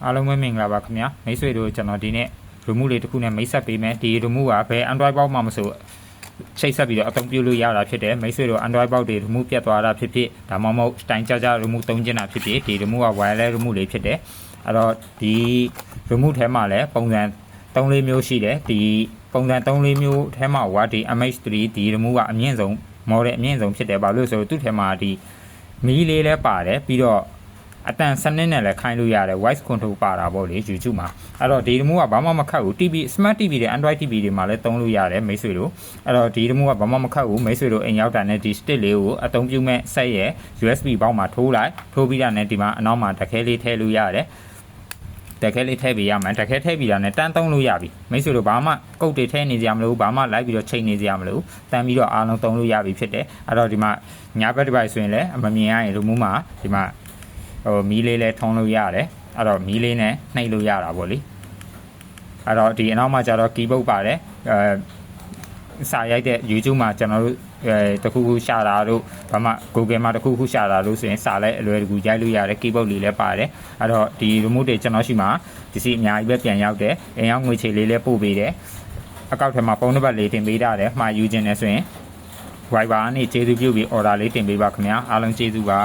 အားလုံးပဲမင်္ဂလာပါခင်ဗျာမိတ်ဆွေတို့ကျွန်တော်ဒီနေ့ remove လေးတစ်ခုနဲ့မိတ်ဆက်ပေးမယ်ဒီ remove ကဘယ် Android ပေါက်မှမဆိုချိတ်ဆက်ပြီးတော့အသုံးပြုလို့ရတာဖြစ်တယ်မိတ်ဆွေတို့ Android ပေါက်တွေ remove ပြတ်သွားတာဖြစ်ဖြစ်ဒါမှမဟုတ်တိုင်ကြကြ remove သုံးကျင်တာဖြစ်ဖြစ်ဒီ remove က wireless remove လေးဖြစ်တယ်အဲ့တော့ဒီ remove ထဲမှာလည်းပုံစံ3-4မျိုးရှိတယ်ဒီပုံစံ3-4မျိုးထဲမှာကဒီ MH3 ဒီ remove ကအမြင့်ဆုံး model အမြင့်ဆုံးဖြစ်တယ်ဘာလို့လဲဆိုတော့သူ့ထဲမှာဒီမီးလေးလည်းပါတယ်ပြီးတော့အတန်စနစ်နဲ့လည်းခိုင်းလို့ရတယ် voice control ပါတာပေါ့လေ YouTube မှာအဲ့တော့ဒီ remove ကဘာမှမခတ်ဘူး TV smart TV တွေ Android TV တွေမှာလည်းသုံးလို့ရတယ်မိတ်ဆွေတို့အဲ့တော့ဒီ remove ကဘာမှမခတ်ဘူးမိတ်ဆွေတို့အိမ်ရောက်တာနဲ့ဒီ stick လေးကိုအသုံးပြုမဲ့ဆက်ရဲ့ USB ဘောက်မှာထိုးလိုက်ထိုးပြီးတာနဲ့ဒီမှာအနောက်မှာတခဲလေးထည့်လို့ရတယ်တခဲလေးထည့်ပေးရမယ်တခဲထည့်ပြီးတာနဲ့တန်းသုံးလို့ရပြီမိတ်ဆွေတို့ဘာမှကုတ်တွေထည့်နေကြမလို့ဘာမှလိုက်ပြီးတော့ချိန်နေကြမလို့တန်းပြီးတော့အားလုံးသုံးလို့ရပြီဖြစ်တယ်အဲ့တော့ဒီမှာညာဘက် device ဆိုရင်လည်းအမမြင်ရရင် remove မှာဒီမှာမီးလေးလည်းထုံးလို့ရတယ်အဲ့တော့မီးလေးနဲ့နှိပ်လို့ရတာပေါ့လေအဲ့တော့ဒီအနောက်မှာကျတော့ keyboard ပါတယ်စာရိုက်တဲ့ YouTube မှာကျွန်တော်တို့တခုခုရှာတာတို့ဘာမှ Google မှာတခုခုရှာတာလို့ဆိုရင်စာလည်းအလွယ်တကူရိုက်လို့ရတယ် keyboard လေးလည်းပါတယ်အဲ့တော့ဒီ remote တွေကျွန်တော်ရှိမှာဒီစီအများကြီးပဲပြန်ရောက်တယ်အိမ်ရောက်ငွေချေလေးလည်းပို့ပေးတယ်အကောက်ထဲမှာပုံတစ်ပတ်လေးတင်ပေးထားတယ်မှာယူခြင်းနဲ့ဆိုရင် Viber ကနေကျေးဇူးပြုပြီး order လေးတင်ပေးပါခင်ဗျာအားလုံးကျေးဇူးပါ